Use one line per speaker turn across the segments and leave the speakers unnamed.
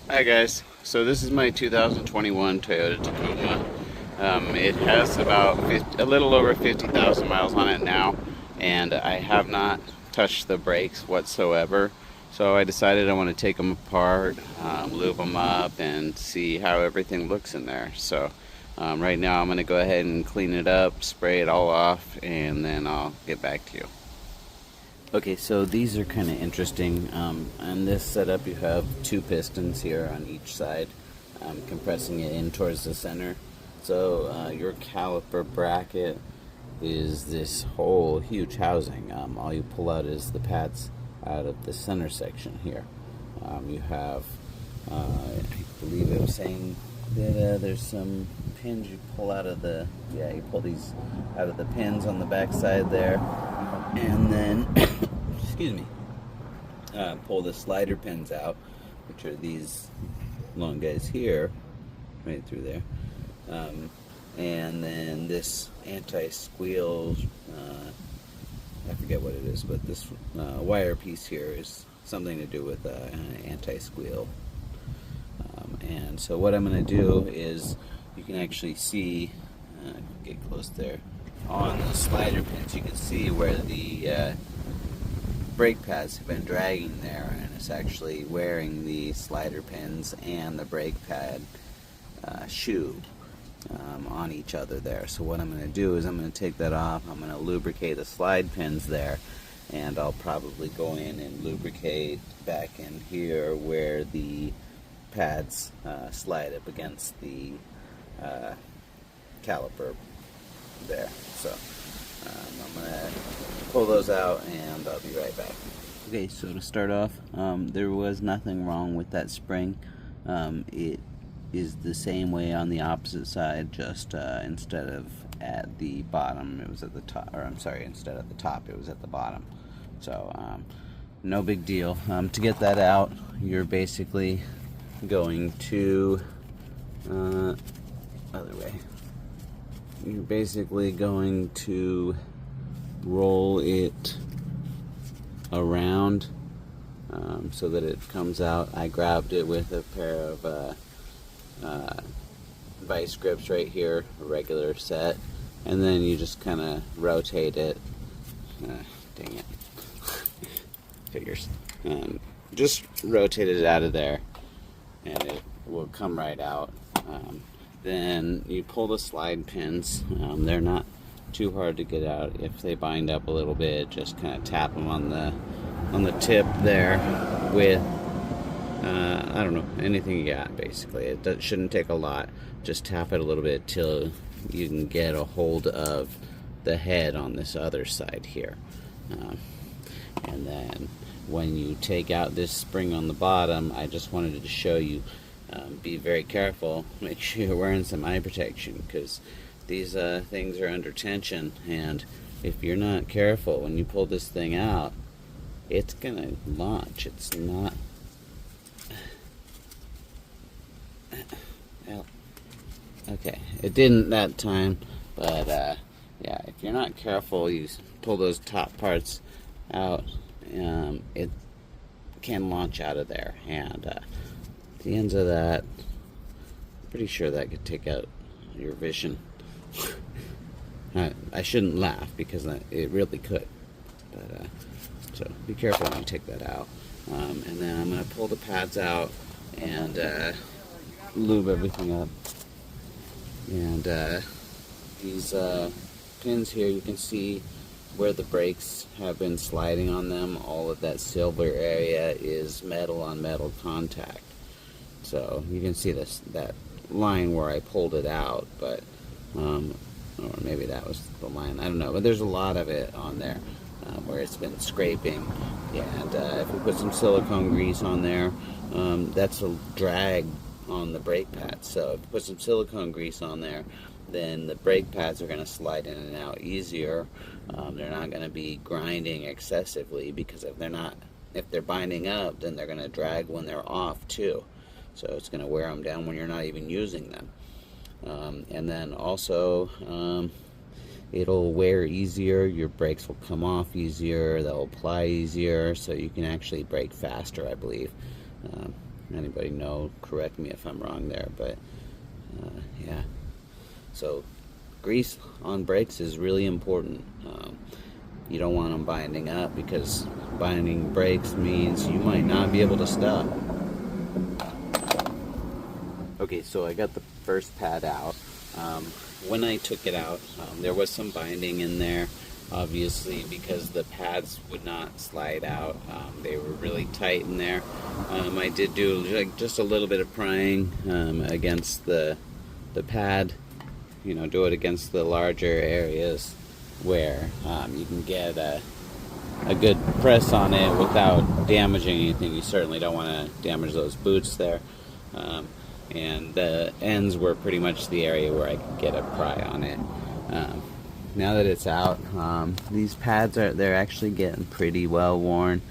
Hi guys, so this is my 2021 Toyota Tacoma. It has about a little over 50,000 miles on it now, and I have not touched the brakes whatsoever. So I decided I want to take them apart, lube them up, and see how everything looks in there. So right now I'm going to go ahead and clean it up, spray it all off, and then I'll get back to you. Okay, so these are kind of interesting. On this setup, you have two pistons here on each side, compressing it in towards the center. So your caliper bracket is this whole huge housing. All you pull out is the pads out of the center section here. You have, I believe it was saying that there's some pins you pull out of the, yeah, you pull these out of the pins on the back side there. And then, excuse me, pull the slider pins out, which are these long guys here, right through there. And then this anti-squeal, I forget what it is, but this wire piece here is something to do with anti-squeal. And so what I'm going to do is, you can actually see, get close there, on the slider pins you can see where the brake pads have been dragging there, and it's actually wearing the slider pins and the brake pad shoe on each other there. So what I'm going to do is I'm going to take that off, I'm going to lubricate the slide pins there, and I'll probably go in and lubricate back in here where the pads slide up against the caliper there. So I'm going to pull those out and I'll be right back. Okay, so to start off, there was nothing wrong with that spring. It is the same way on the opposite side, just instead of at the bottom, it was at the top, or I'm sorry, instead of the top, it was at the bottom. So no big deal. To get that out, you're basically going to, other way. You're basically going to roll it around so that it comes out. I grabbed it with a pair of vice grips right here, a regular set, and then you just kind of rotate it. Dang it. Figures. Just rotate it out of there and it will come right out. Then you pull the slide pins. They're not too hard to get out. If they bind up a little bit, just kind of tap them on the tip there with I don't know, anything you got. Basically, it shouldn't take a lot. Just tap it a little bit till you can get a hold of the head on this other side here. And then when you take out this spring on the bottom, I just wanted to show you, be very careful, make sure you're wearing some eye protection, because these things are under tension, and if you're not careful when you pull this thing out, it's gonna launch. It's not, well, okay, it didn't that time, but yeah, if you're not careful, you pull those top parts out, it can launch out of there, and the ends of that, I'm pretty sure that could take out your vision. I shouldn't laugh because it really could, but so be careful when you take that out. And then I'm going to pull the pads out and lube everything up. And these pins here, you can see where the brakes have been sliding on them. All of that silver area is metal on metal contact. So you can see that line where I pulled it out, but or maybe that was the line, I don't know, but there's a lot of it on there where it's been scraping. And if we put some silicone grease on there, that's a drag on the brake pads. So if you put some silicone grease on there, then the brake pads are going to slide in and out easier. They're not going to be grinding excessively, because if they're binding up, then they're going to drag when they're off too. So it's going to wear them down when you're not even using them. And then also, it'll wear easier, your brakes will come off easier, they'll apply easier, so you can actually brake faster, I believe. anybody know, correct me if I'm wrong there, but yeah. So grease on brakes is really important. You don't want them binding up, because binding brakes means you might not be able to stop. Okay, so I got the first pad out. When I took it out, there was some binding in there, obviously, because the pads would not slide out. They were really tight in there. I did do just a little bit of prying against the pad, do it against the larger areas where you can get a good press on it without damaging anything. You certainly don't want to damage those boots there. And the ends were pretty much the area where I could get a pry on it. Now that it's out, these pads they're actually getting pretty well worn,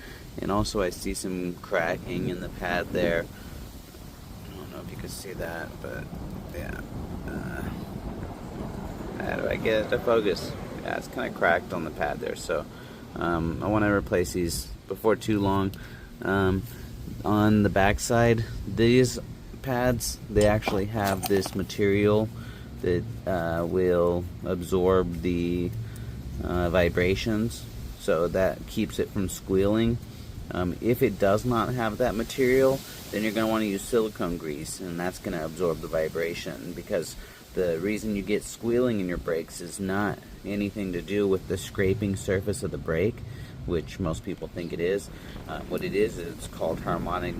and also I see some cracking in the pad there. I don't know if you can see that, but yeah. How do I get it to focus? Yeah, it's kind of cracked on the pad there, so I want to replace these before too long. On the back side, these pads, they actually have this material that will absorb the vibrations, so that keeps it from squealing. If it does not have that material, then you're going to want to use silicone grease, and that's going to absorb the vibration, because the reason you get squealing in your brakes is not anything to do with the scraping surface of the brake, which most people think it is. What it is, it's called harmonic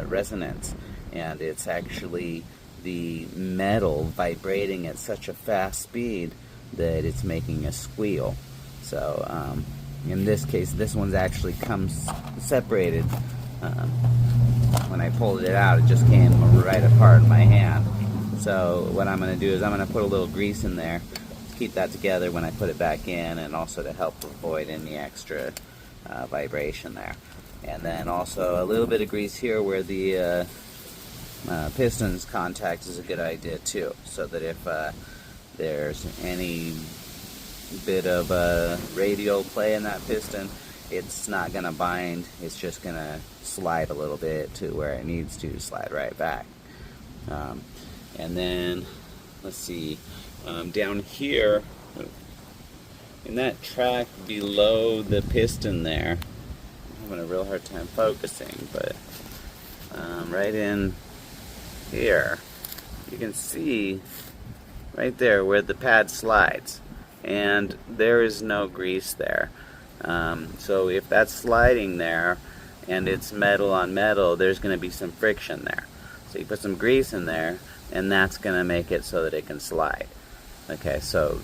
resonance, and it's actually the metal vibrating at such a fast speed that it's making a squeal. So in this case, this one's actually comes separated. When I pulled it out, it just came right apart in my hand. So what I'm going to do is I'm going to put a little grease in there to keep that together when I put it back in, and also to help avoid any extra vibration there. And then also a little bit of grease here where the pistons contact is a good idea too, so that if there's any bit of radial play in that piston, it's not going to bind, it's just going to slide a little bit to where it needs to slide right back. And then, let's see, down here, in that track below the piston there, I'm having a real hard time focusing, but right in here, you can see right there where the pad slides, and there is no grease there. So if that's sliding there and it's metal on metal, there's going to be some friction there. So you put some grease in there, and that's going to make it so that it can slide. Okay, so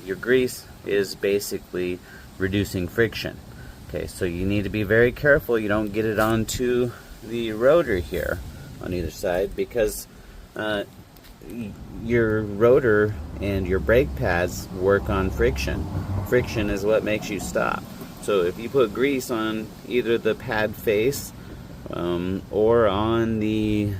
your grease is basically reducing friction. Okay, so you need to be very careful you don't get it onto the rotor here on either side, because your rotor and your brake pads work on friction. Friction is what makes you stop. So if you put grease on either the pad face or on the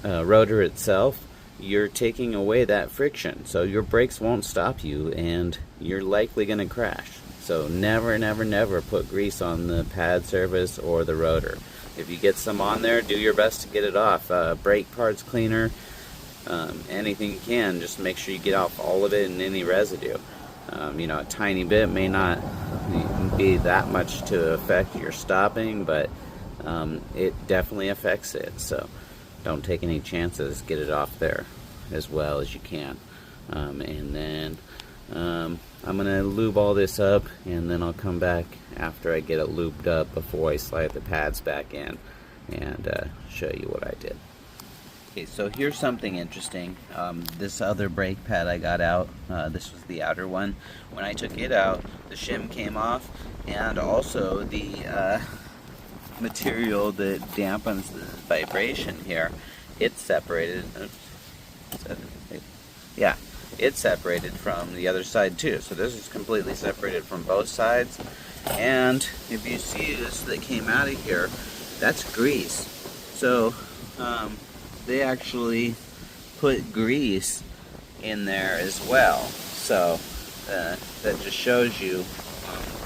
rotor itself, you're taking away that friction. So your brakes won't stop you, and you're likely going to crash. So never, never, never put grease on the pad surface or the rotor. If you get some on there, do your best to get it off. Brake parts cleaner, anything you can, just make sure you get off all of it and any residue. A tiny bit may not be that much to affect your stopping, but it definitely affects it. So don't take any chances. Get it off there as well as you can. And then I'm going to lube all this up, and then I'll come back after I get it lubed up before I slide the pads back in and show you what I did. Okay, so here's something interesting. This other brake pad I got out, this was the outer one. When I took it out, the shim came off, and also the material that dampens the vibration here, it separated. Yeah, it separated from the other side too. So this is completely separated from both sides. And if you see this that came out of here, that's grease. So they actually put grease in there as well. So that just shows you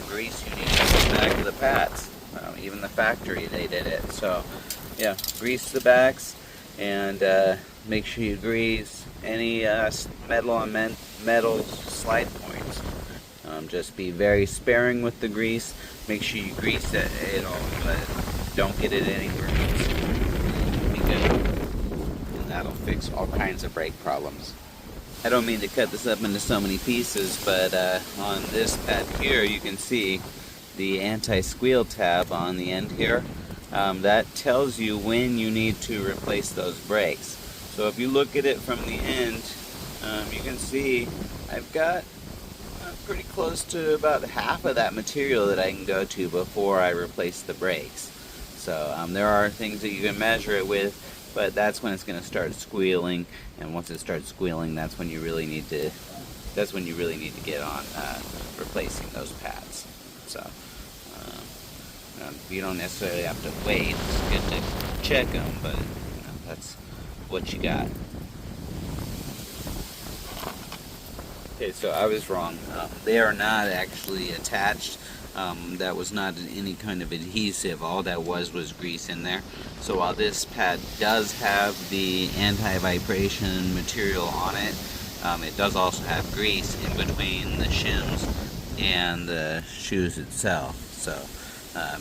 grease you need to put back to the pads. Even the factory, they did it. So yeah, grease the backs, and make sure you grease any metal on metal slide points. Just be very sparing with the grease. Make sure you grease it all, but don't get it anywhere else. Be good. And that'll fix all kinds of brake problems. I don't mean to cut this up into so many pieces, but on this pad here you can see the anti-squeal tab on the end here. That tells you when you need to replace those brakes. So if you look at it from the end, you can see I've got pretty close to about half of that material that I can go to before I replace the brakes. So there are things that you can measure it with, but that's when it's going to start squealing, and once it starts squealing, that's when you really need to get on replacing those pads. So you don't necessarily have to wait. It's good to check them, but that's what you got. Okay, so I was wrong. They are not actually attached. That was not any kind of adhesive. All that was grease in there. So while this pad does have the anti-vibration material on it, it does also have grease in between the shims and the shoes itself. So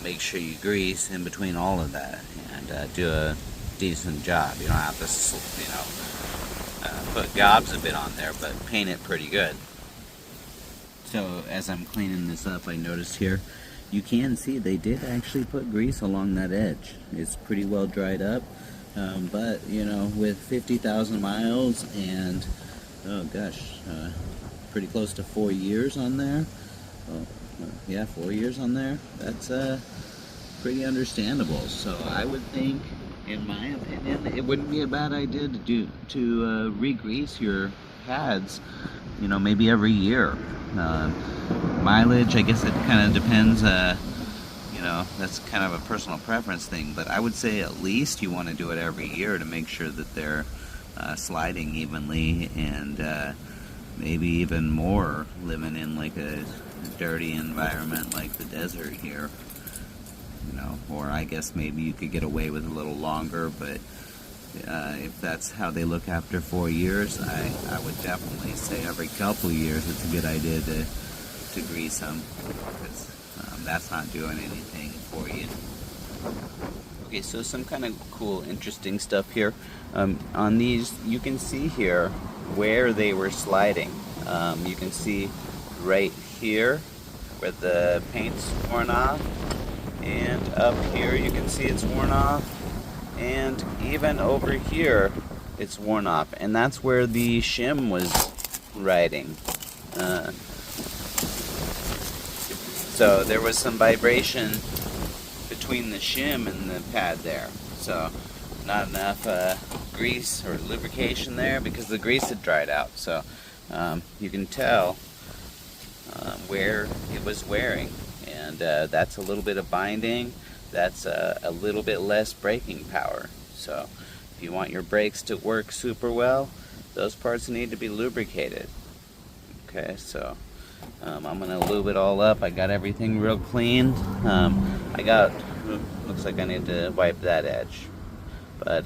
make sure you grease in between all of that and do a decent job. You don't have to, put gobs of it on there, but paint it pretty good. So as I'm cleaning this up, I noticed here, you can see they did actually put grease along that edge. It's pretty well dried up, but with 50,000 miles and oh gosh, pretty close to 4 years on there. Well, yeah, 4 years on there. That's pretty understandable. So I would think, in my opinion, it wouldn't be a bad idea to re-grease your pads, maybe every year. Mileage, I guess it kind of depends. That's kind of a personal preference thing, but I would say at least you want to do it every year to make sure that they're sliding evenly, and maybe even more living in like a dirty environment like the desert here. Or I guess maybe you could get away with a little longer, but if that's how they look after 4 years, I would definitely say every couple of years it's a good idea to grease them, because that's not doing anything for you. Okay, so some kind of cool, interesting stuff here. On these, you can see here where they were sliding. You can see right here where the paint's worn off. And up here you can see it's worn off, and even over here it's worn off, and that's where the shim was riding. So there was some vibration between the shim and the pad there, so not enough grease or lubrication there because the grease had dried out. So you can tell where it was wearing. And that's a little bit of binding, that's a little bit less braking power. So if you want your brakes to work super well, those parts need to be lubricated. Okay, so I'm going to lube it all up. I got everything real clean. Looks like I need to wipe that edge, but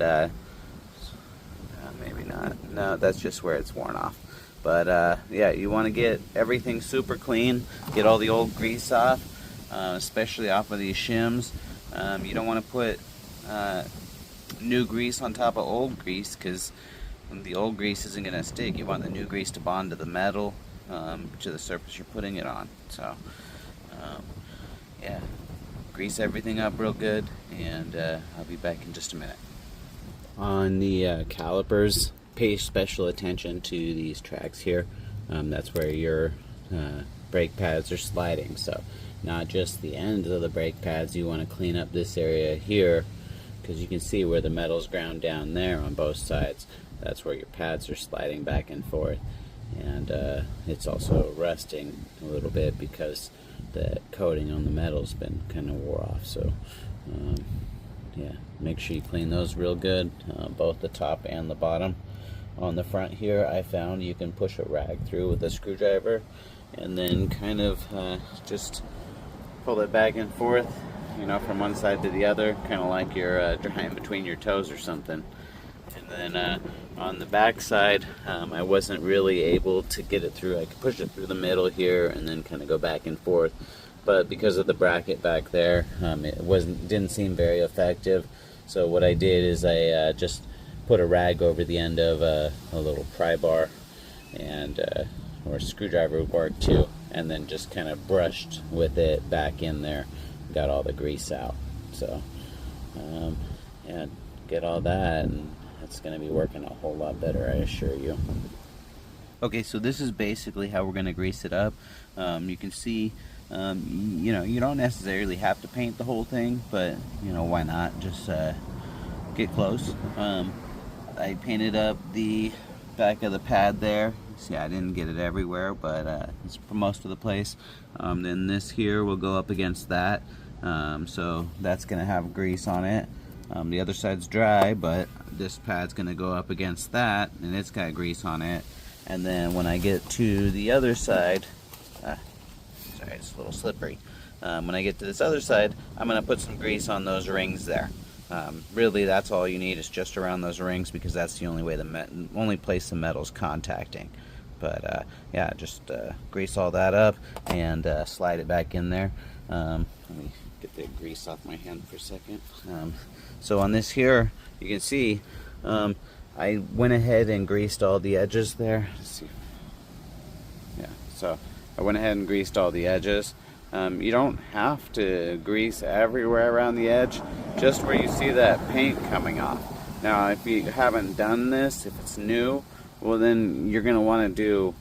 maybe not. No, that's just where it's worn off. But yeah, you want to get everything super clean, get all the old grease off. Especially off of these shims. You don't want to put new grease on top of old grease, because the old grease isn't going to stick. You want the new grease to bond to the metal, to the surface you're putting it on. So yeah, grease everything up real good, and I'll be back in just a minute. On the calipers, pay special attention to these tracks here. That's where your brake pads are sliding. So not just the ends of the brake pads, you want to clean up this area here, because you can see where the metal's ground down there on both sides. That's where your pads are sliding back and forth, and it's also rusting a little bit because the coating on the metal's been kind of wore off. So yeah, make sure you clean those real good, both the top and the bottom. On the front here, I found you can push a rag through with a screwdriver and then kind of just pull it back and forth you know, from one side to the other, kind of like you're drying between your toes or something. And then on the back side, I wasn't really able to get it through. I could push it through the middle here and then kind of go back and forth. But because of the bracket back there, it didn't seem very effective. So what I did is I just put a rag over the end of a little pry bar, and or a screwdriver would work too, and then just kind of brushed with it back in there, got all the grease out. So yeah, get all that, and it's going to be working a whole lot better, I assure you. Okay, so this is basically how we're going to grease it up. You can see, you know, you don't necessarily have to paint the whole thing, but you know, why not? Just get close. I painted up the back of the pad there. See, I didn't get it everywhere, but it's for most of the place. Then this here will go up against that, so that's going to have grease on it. The other side's dry, but this pad's going to go up against that, and it's got grease on it. And then when I get to the other side, sorry, it's a little slippery. When I get to this other side, I'm going to put some grease on those rings there. Really, that's all you need, is just around those rings, because that's the only place the metal's contacting. But yeah, just grease all that up and slide it back in there. Let me get the grease off my hand for a second. So on this here, you can see I went ahead and greased all the edges there. Let's see. Yeah, so I went ahead and greased all the edges. You don't have to grease everywhere around the edge, just where you see that paint coming off. Now, if you haven't done this, if it's new, well then you're going to want to do,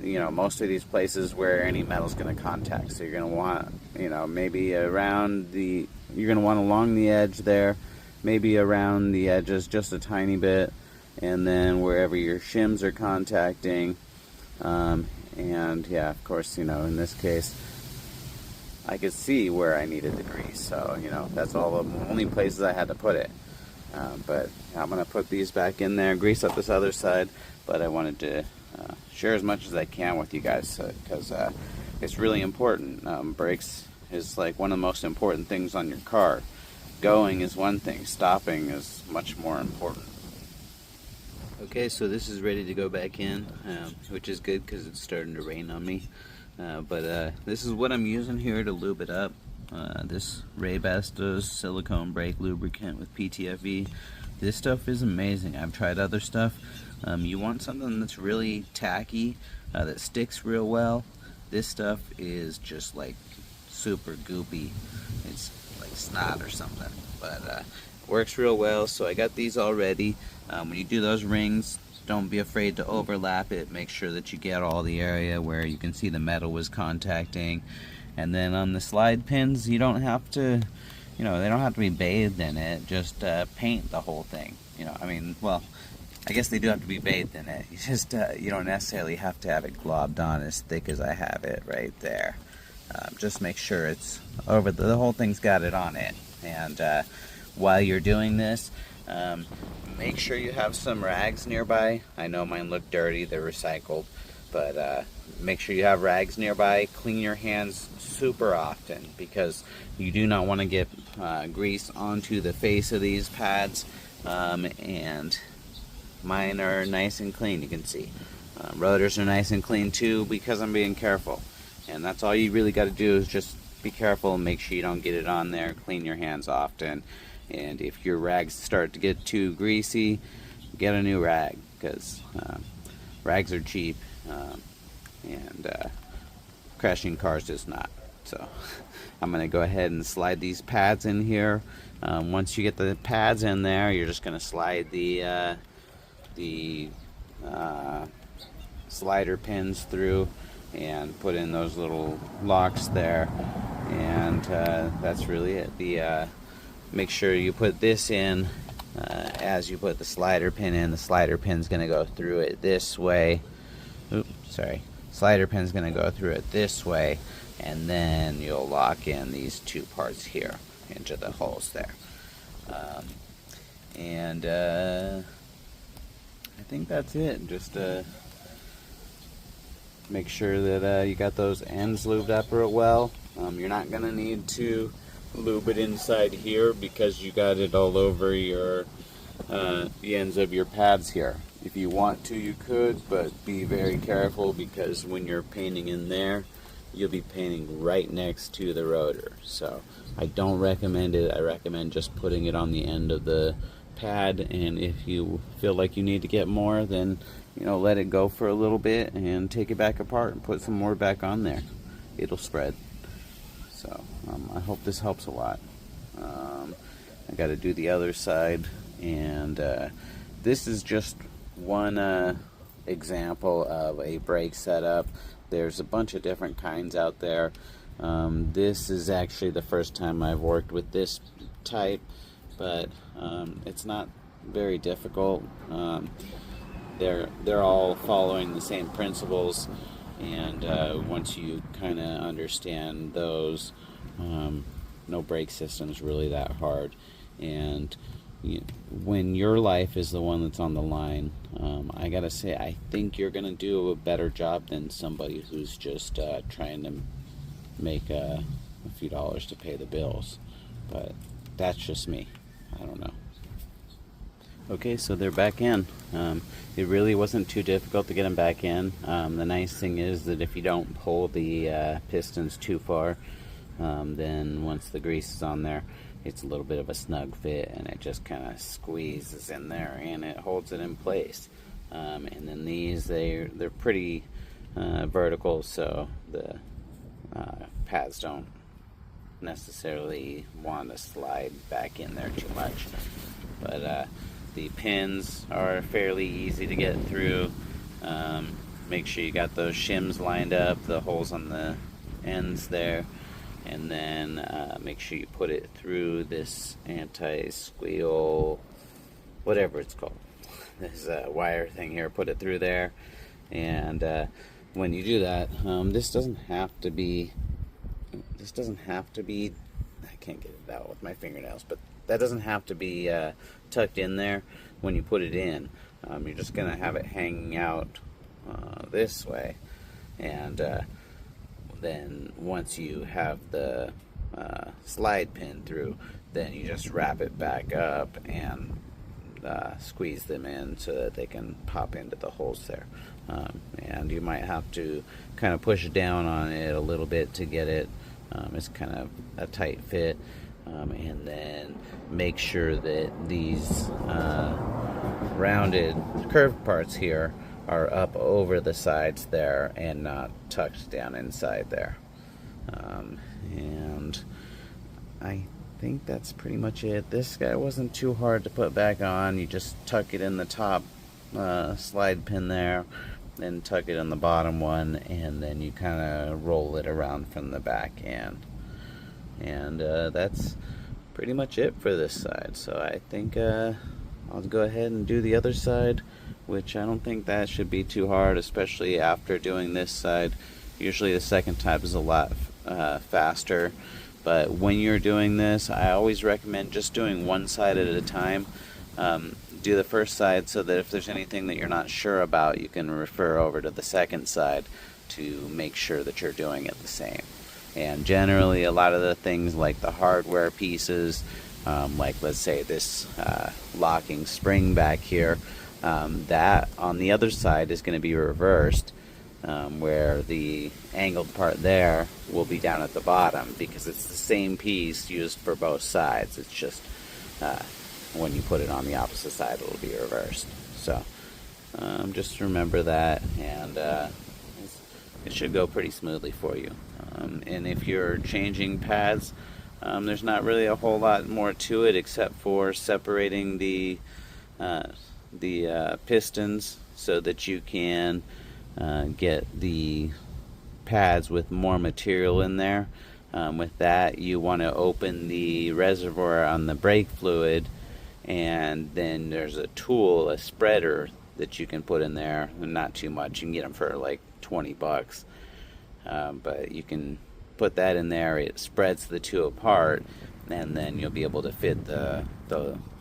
you know, most of these places where any metal's going to contact. So you're going to want, you know, maybe around the, you're going to want along the edge there, maybe around the edges just a tiny bit, and then wherever your shims are contacting. And yeah, of course, you know, in this case, I could see where I needed the grease, so you know, that's all the only places I had to put it. But I'm going to put these back in there, grease up this other side, but I wanted to share as much as I can with you guys, because it's really important. Brakes is like one of the most important things on your car. Going is one thing, stopping is much more important. Okay, so this is ready to go back in, which is good because it's starting to rain on me. But this is what I'm using here to lube it up. This Ray-Basto's silicone brake lubricant with PTFE. This stuff is amazing. I've tried other stuff. You want something that's really tacky, that sticks real well. This stuff is just like super goopy. It's like snot or something, but works real well. So I got these all ready. When you do those rings, don't be afraid to overlap it. Make sure that you get all the area where you can see the metal was contacting. And then on the slide pins, you don't have to, you know, they don't have to be bathed in it. Just paint the whole thing. You know, I mean, well, I guess they do have to be bathed in it. You just, you don't necessarily have to have it globbed on as thick as I have it right there. Just make sure it's over, the whole thing's got it on it. And while you're doing this, make sure you have some rags nearby. I know mine look dirty, they're recycled, but make sure you have rags nearby. Clean your hands super often, because you do not want to get grease onto the face of these pads. And mine are nice and clean, you can see. Rotors are nice and clean too, because I'm being careful. And that's all you really got to do, is just be careful and make sure you don't get it on there. Clean your hands often. And if your rags start to get too greasy, get a new rag, because rags are cheap, and crashing cars is not. So I'm going to go ahead and slide these pads in here. Once you get the pads in there, you're just going to slide the slider pins through and put in those little locks there, and that's really it. Make sure you put this in as you put the slider pin in. The slider pin's going to go through it this way. Oops, sorry. Slider pin's going to go through it this way, and then you'll lock in these two parts here into the holes there. And I think that's it. Just make sure that you got those ends lubed up real well. You're not going to need to lube it inside here because you got it all over your the ends of your pads here. If you want to, you could, but be very careful because when you're painting in there, you'll be painting right next to the rotor. So I don't recommend it. I recommend just putting it on the end of the pad, and if you feel like you need to get more, then let it go for a little bit and take it back apart and put some more back on there. It'll spread. So I hope this helps a lot. I got to do the other side, and this is just one example of a brake setup. There's a bunch of different kinds out there. This is actually the first time I've worked with this type, but it's not very difficult. They're all following the same principles, and once you kind of understand those, no brake system is really that hard. And when your life is the one that's on the line, I gotta say, I think you're gonna do a better job than somebody who's just trying to make a few dollars to pay the bills. But that's just me. I don't know. Okay, so they're back in. It really wasn't too difficult to get them back in. The nice thing is that if you don't pull the pistons too far, then once the grease is on there, it's a little bit of a snug fit, and it just kind of squeezes in there and it holds it in place. And then these, they're pretty vertical, so the pads don't necessarily want to slide back in there too much. But the pins are fairly easy to get through. Make sure you got those shims lined up, the holes on the ends there, and then make sure you put it through this anti-squeal, whatever it's called. This wire thing here, put it through there, and when you do that, this doesn't have to be, I can't get it out with my fingernails, but that doesn't have to be tucked in there when you put it in. You're just going to have it hanging out this way, and then once you have the slide pin through, then you just wrap it back up and squeeze them in so that they can pop into the holes there. And you might have to kind of push down on it a little bit to get it. It's kind of a tight fit. And then make sure that these rounded curved parts here are up over the sides there and not tucked down inside there. And I think that's pretty much it. This guy wasn't too hard to put back on. You just tuck it in the top slide pin there, then tuck it in the bottom one, and then you kind of roll it around from the back end. And that's pretty much it for this side. So I think I'll go ahead and do the other side, which I don't think that should be too hard, especially after doing this side. Usually the second type is a lot faster, but when you're doing this, I always recommend just doing one side at a time. Do the first side so that if there's anything that you're not sure about, you can refer over to the second side to make sure that you're doing it the same. And generally, a lot of the things like the hardware pieces, like let's say this locking spring back here, that on the other side is going to be reversed, where the angled part there will be down at the bottom because it's the same piece used for both sides. It's just when you put it on the opposite side, it'll be reversed. So just remember that, and it should go pretty smoothly for you. And if you're changing pads, there's not really a whole lot more to it except for separating the pistons so that you can get the pads with more material in there. With that, you want to open the reservoir on the brake fluid, and then there's a tool, a spreader, that you can put in there. Not too much. You can get them for like $20. But you can put that in there. It spreads the two apart, and then you'll be able to fit the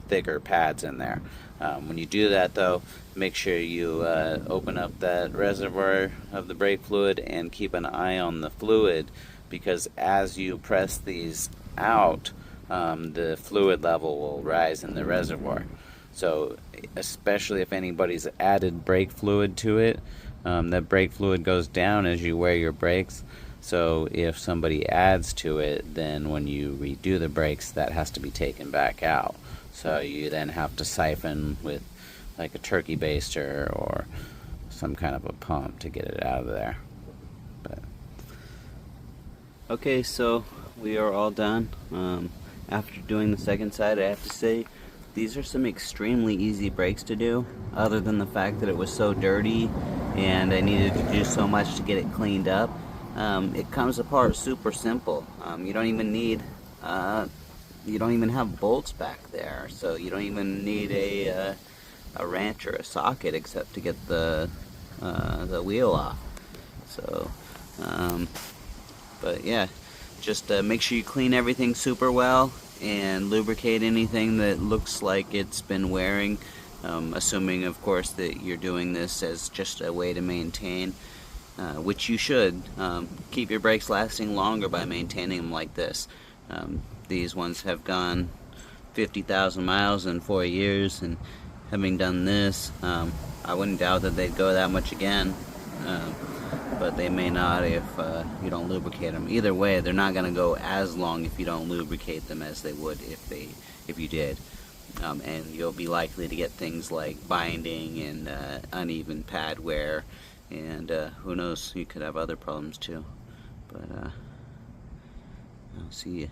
thicker pads in there. When you do that, though, make sure you open up that reservoir of the brake fluid and keep an eye on the fluid, because as you press these out, the fluid level will rise in the reservoir. So especially if anybody's added brake fluid to it, that brake fluid goes down as you wear your brakes. So if somebody adds to it, then when you redo the brakes, that has to be taken back out. So you then have to siphon with like a turkey baster or some kind of a pump to get it out of there. But okay, so we are all done. After doing the second side, I have to say these are some extremely easy brakes to do, other than the fact that it was so dirty and I needed to do so much to get it cleaned up. It comes apart super simple. You don't even need you don't even have bolts back there, so you don't even need a wrench or a socket except to get the wheel off. So but yeah, just make sure you clean everything super well and lubricate anything that looks like it's been wearing, assuming of course that you're doing this as just a way to maintain, which you should. Keep your brakes lasting longer by maintaining them like this. These ones have gone 50,000 miles in 4 years, and having done this, I wouldn't doubt that they'd go that much again, but they may not if you don't lubricate them. Either way, they're not going to go as long if you don't lubricate them as they would if you did. And you'll be likely to get things like binding and uneven pad wear, and who knows, you could have other problems too. But I'll see you.